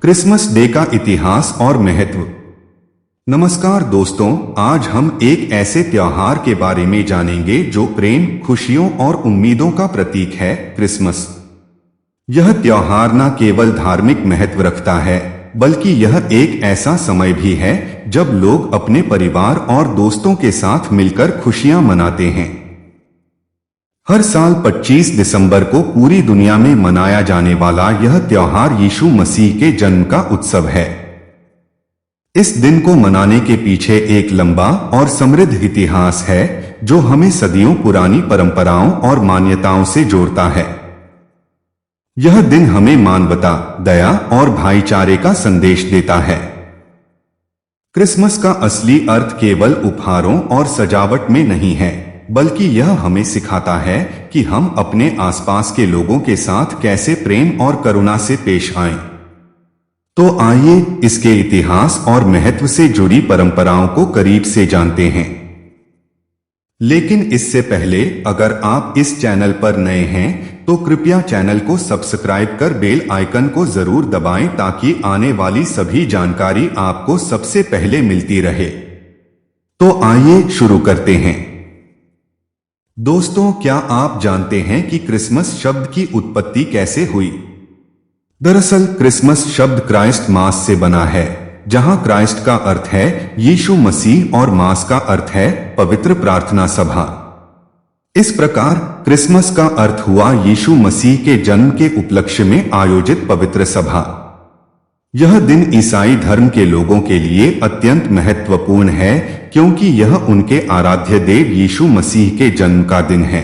Christmas day का इतिहास और महत्व। नमस्कार दोस्तों, आज हम एक ऐसे त्योहार के बारे में जानेंगे जो प्रेम, खुशियों और उम्मीदों का प्रतीक है, क्रिसमस। यह त्योहार न केवल धार्मिक महत्व रखता है, बल्कि यह एक ऐसा समय भी है जब लोग अपने परिवार और दोस्तों के साथ मिलकर खुशियां मनाते हैं। हर साल 25 दिसंबर को पूरी दुनिया में मनाया जाने वाला यह त्योहार यीशु मसीह के जन्म का उत्सव है। इस दिन को मनाने के पीछे एक लंबा और समृद्ध इतिहास है जो हमें सदियों पुरानी परंपराओं और मान्यताओं से जोड़ता है। यह दिन हमें मानवता, दया और भाईचारे का संदेश देता है। क्रिसमस का असली अर्थ केवल उपहारों और सजावट में नहीं है, बल्कि यह हमें सिखाता है कि हम अपने आसपास के लोगों के साथ कैसे प्रेम और करुणा से पेश आएं। तो आइए इसके इतिहास और महत्व से जुड़ी परंपराओं को करीब से जानते हैं। लेकिन इससे पहले, अगर आप इस चैनल पर नए हैं तो कृपया चैनल को सब्सक्राइब कर बेल आइकन को जरूर दबाएं ताकि आने वाली सभी जानकारी आपको सबसे पहले मिलती रहे। तो आइए शुरू करते हैं। दोस्तों, क्या आप जानते हैं कि क्रिसमस शब्द की उत्पत्ति कैसे हुई? दरअसल क्रिसमस शब्द क्राइस्ट मास से बना है, जहां क्राइस्ट का अर्थ है यीशु मसीह और मास का अर्थ है पवित्र प्रार्थना सभा। इस प्रकार क्रिसमस का अर्थ हुआ यीशु मसीह के जन्म के उपलक्ष्य में आयोजित पवित्र सभा। यह दिन ईसाई धर्म के लोगों के लिए अत्यंत महत्वपूर्ण है क्योंकि यह उनके आराध्य देव यीशु मसीह के जन्म का दिन है।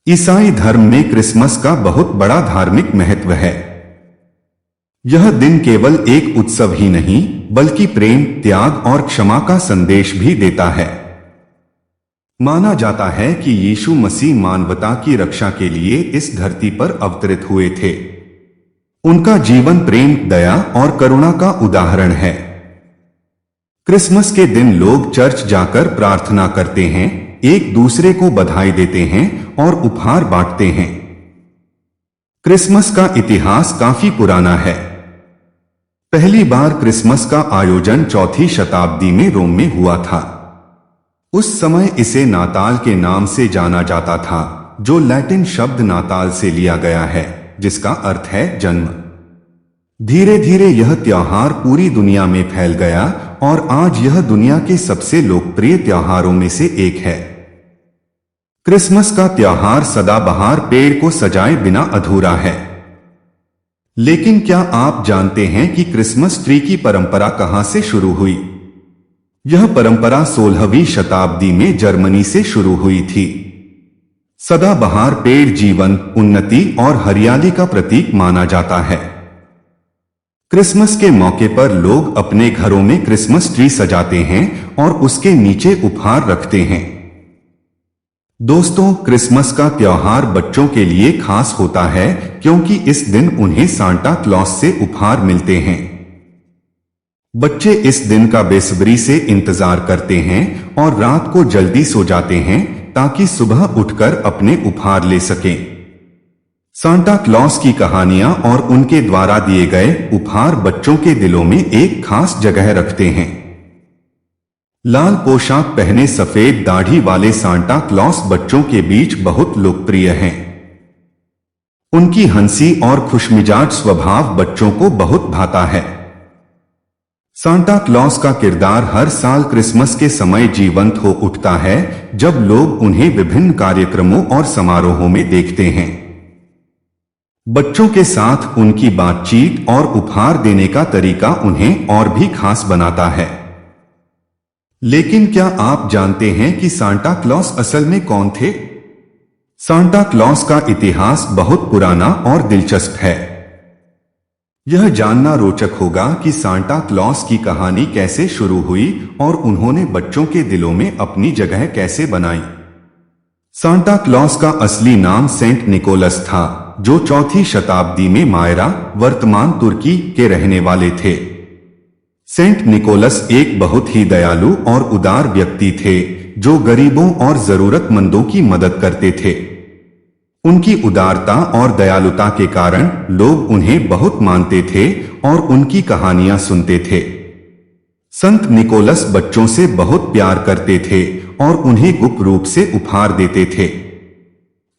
ईसाई धर्म में क्रिसमस का बहुत बड़ा धार्मिक महत्व है। यह दिन केवल एक उत्सव ही नहीं, बल्कि प्रेम, त्याग और क्षमा का संदेश भी देता है। माना जाता है कि यीशु मसीह मानवता की रक्षा के लिए इस धरती पर अवतरित हुए थे। उनका जीवन प्रेम, दया और करुणा का उदाहरण है। क्रिसमस के दिन लोग चर्च जाकर प्रार्थना करते हैं, एक दूसरे को बधाई देते हैं और उपहार बांटते हैं। क्रिसमस का इतिहास काफी पुराना है। पहली बार क्रिसमस का आयोजन 4वीं शताब्दी में रोम में हुआ था। उस समय इसे नाताल के नाम से जाना जाता था, जो लैटिन शब्द नाताल से लिया गया है, जिसका अर्थ है जन्म। धीरे धीरे यह त्योहार पूरी दुनिया में फैल गया और आज यह दुनिया के सबसे लोकप्रिय त्योहारों में से एक है। क्रिसमस का त्योहार सदाबहार पेड़ को सजाए बिना अधूरा है। लेकिन क्या आप जानते हैं कि क्रिसमस ट्री की परंपरा कहां से शुरू हुई? यह परंपरा 16वीं शताब्दी में जर्मनी से शुरू हुई थी। सदाबहार पेड़ जीवन, उन्नति और हरियाली का प्रतीक माना जाता है। क्रिसमस के मौके पर लोग अपने घरों में क्रिसमस ट्री सजाते हैं और उसके नीचे उपहार रखते हैं। दोस्तों, क्रिसमस का त्योहार बच्चों के लिए खास होता है क्योंकि इस दिन उन्हें सांता क्लॉस से उपहार मिलते हैं। बच्चे इस दिन का बेसब्री से इंतजार करते हैं और रात को जल्दी सो जाते हैं ताकि सुबह उठकर अपने उपहार ले सकें। सांता क्लॉस की कहानियां और उनके द्वारा दिए गए उपहार बच्चों के दिलों में एक खास जगह रखते हैं। लाल पोशाक पहने सफेद दाढ़ी वाले सांता क्लॉस बच्चों के बीच बहुत लोकप्रिय हैं। उनकी हंसी और खुशमिजाज स्वभाव बच्चों को बहुत भाता है। सांता क्लॉस का किरदार हर साल क्रिसमस के समय जीवंत हो उठता है, जब लोग उन्हें विभिन्न कार्यक्रमों और समारोहों में देखते हैं। बच्चों के साथ उनकी बातचीत और उपहार देने का तरीका उन्हें और भी खास बनाता है। लेकिन क्या आप जानते हैं कि सांता क्लॉस असल में कौन थे? सांता क्लॉस का इतिहास बहुत पुराना और दिलचस्प है। यह जानना रोचक होगा कि सांता क्लॉस की कहानी कैसे शुरू हुई और उन्होंने बच्चों के दिलों में अपनी जगह कैसे बनाई। सांता क्लॉस का असली नाम सेंट निकोलस था, जो 4वीं शताब्दी में मायरा, वर्तमान तुर्की के रहने वाले थे। सेंट निकोलस एक बहुत ही दयालु और उदार व्यक्ति थे, जो गरीबों और जरूरतमंदों की मदद करते थे। उनकी उदारता और दयालुता के कारण लोग उन्हें बहुत मानते थे और उनकी कहानियां सुनते थे। संत निकोलस बच्चों से बहुत प्यार करते थे और उन्हें गुप्त रूप से उपहार देते थे।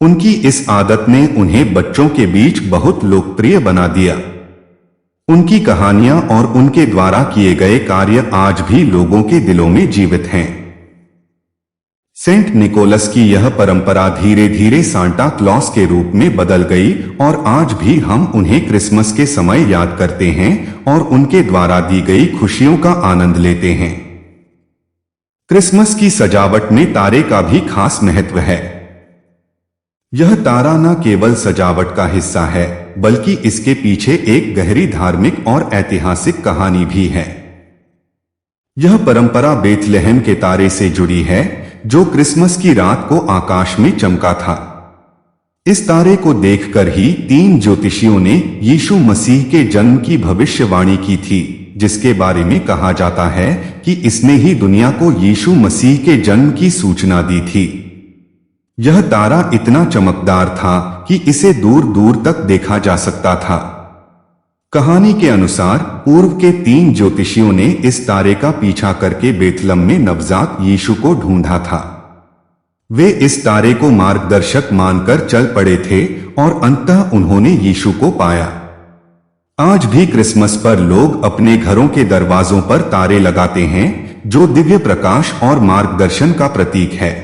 उनकी इस आदत ने उन्हें बच्चों के बीच बहुत लोकप्रिय बना दिया। उनकी कहानियां और उनके द्वारा किए गए कार्य आज भी लोगों के दिलों में जीवित हैं। सेंट निकोलस की यह परंपरा धीरे धीरे सांता क्लॉस के रूप में बदल गई और आज भी हम उन्हें क्रिसमस के समय याद करते हैं और उनके द्वारा दी गई खुशियों का आनंद लेते हैं। क्रिसमस की सजावट में तारे का भी खास महत्व है। यह तारा न केवल सजावट का हिस्सा है बल्कि इसके पीछे एक गहरी धार्मिक और ऐतिहासिक कहानी भी है। यह परंपरा बेथलेहम के तारे से जुड़ी है जो क्रिसमस की रात को आकाश में चमका था। इस तारे को देखकर ही 3 ज्योतिषियों ने यीशु मसीह के जन्म की भविष्यवाणी की थी, जिसके बारे में कहा जाता है कि इसने ही दुनिया को यीशु मसीह के जन्म की सूचना दी थी। यह तारा इतना चमकदार था कि इसे दूर दूर तक देखा जा सकता था। कहानी के अनुसार पूर्व के 3 ज्योतिषियों ने इस तारे का पीछा करके बेथलम में नवजात यीशु को ढूंढा था। वे इस तारे को मार्गदर्शक मानकर चल पड़े थे और अंततः उन्होंने यीशु को पाया। आज भी क्रिसमस पर लोग अपने घरों के दरवाजों पर तारे लगाते हैं जो दिव्य प्रकाश और मार्गदर्शन का प्रतीक है।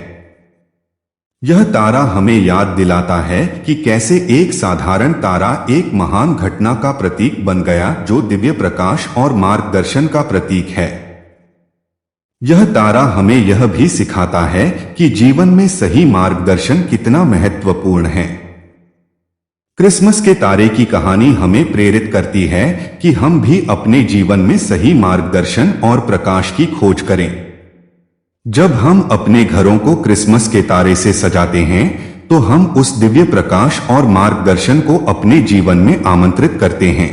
यह तारा हमें याद दिलाता है कि कैसे एक साधारण तारा एक महान घटना का प्रतीक बन गया जो दिव्य प्रकाश और मार्गदर्शन का प्रतीक है। यह तारा हमें यह भी सिखाता है कि जीवन में सही मार्गदर्शन कितना महत्वपूर्ण है। क्रिसमस के तारे की कहानी हमें प्रेरित करती है कि हम भी अपने जीवन में सही मार्गदर्शन और प्रकाश की खोज करें। जब हम अपने घरों को क्रिसमस के तारे से सजाते हैं तो हम उस दिव्य प्रकाश और मार्गदर्शन को अपने जीवन में आमंत्रित करते हैं।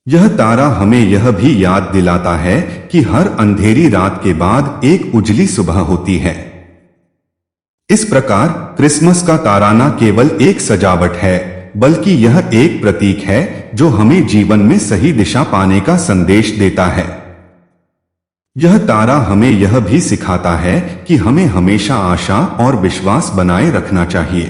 यह तारा हमें यह भी याद दिलाता है कि हर अंधेरी रात के बाद एक उजली सुबह होती है। इस प्रकार क्रिसमस का तारा न केवल एक सजावट है बल्कि यह एक प्रतीक है जो हमें जीवन में सही दिशा पाने का संदेश देता है। यह तारा हमें यह भी सिखाता है कि हमें हमेशा आशा और विश्वास बनाए रखना चाहिए।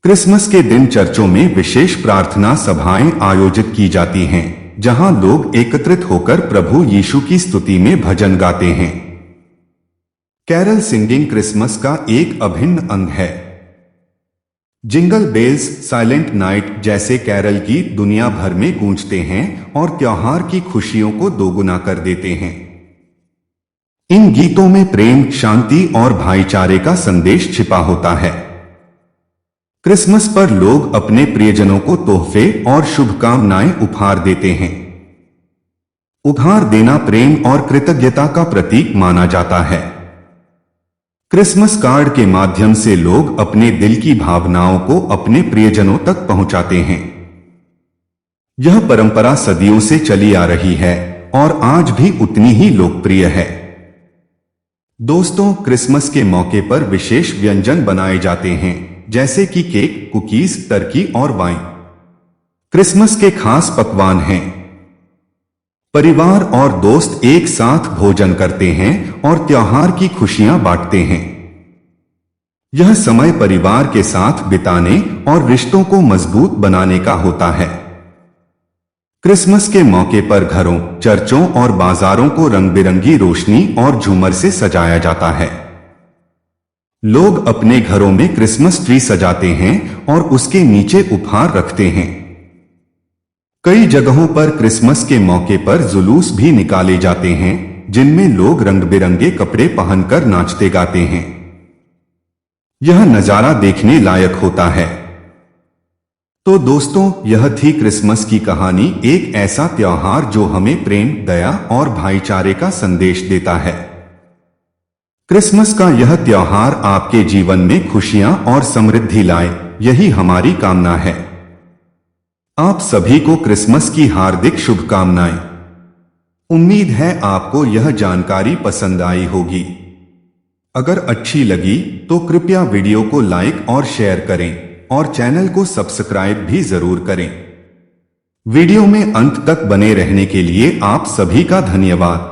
क्रिसमस के दिन चर्चों में विशेष प्रार्थना सभाएं आयोजित की जाती हैं, जहां लोग एकत्रित होकर प्रभु यीशु की स्तुति में भजन गाते हैं। कैरल सिंगिंग क्रिसमस का एक अभिन्न अंग है। जिंगल बेल्स, साइलेंट नाइट जैसे कैरल गीत दुनिया भर में गूंजते हैं और त्योहार की खुशियों को दोगुना कर देते हैं। इन गीतों में प्रेम, शांति और भाईचारे का संदेश छिपा होता है। क्रिसमस पर लोग अपने प्रियजनों को तोहफे और शुभकामनाएं उपहार देते हैं। उपहार देना प्रेम और कृतज्ञता का प्रतीक माना जाता है। क्रिसमस कार्ड के माध्यम से लोग अपने दिल की भावनाओं को अपने प्रियजनों तक पहुंचाते हैं। यह परंपरा सदियों से चली आ रही है और आज भी उतनी ही लोकप्रिय है। दोस्तों, क्रिसमस के मौके पर विशेष व्यंजन बनाए जाते हैं, जैसे कि केक, कुकीज, टर्की और वाइन। क्रिसमस के खास पकवान हैं। परिवार और दोस्त एक साथ भोजन करते हैं और त्योहार की खुशियां बांटते हैं। यह समय परिवार के साथ बिताने और रिश्तों को मजबूत बनाने का होता है। क्रिसमस के मौके पर घरों, चर्चों और बाजारों को रंग बिरंगी रोशनी और झूमर से सजाया जाता है। लोग अपने घरों में क्रिसमस ट्री सजाते हैं और उसके नीचे उपहार रखते हैं। कई जगहों पर क्रिसमस के मौके पर जुलूस भी निकाले जाते हैं, जिनमें लोग रंग बिरंगे कपड़े पहनकर नाचते गाते हैं। यह नजारा देखने लायक होता है। तो दोस्तों, यह थी क्रिसमस की कहानी, एक ऐसा त्योहार जो हमें प्रेम, दया और भाईचारे का संदेश देता है। क्रिसमस का यह त्योहार आपके जीवन में खुशियां और समृद्धि लाए, यही हमारी कामना है। आप सभी को क्रिसमस की हार्दिक शुभकामनाएं। उम्मीद है आपको यह जानकारी पसंद आई होगी। अगर अच्छी लगी तो कृपया वीडियो को लाइक और शेयर करें और चैनल को सब्सक्राइब भी जरूर करें। वीडियो में अंत तक बने रहने के लिए आप सभी का धन्यवाद।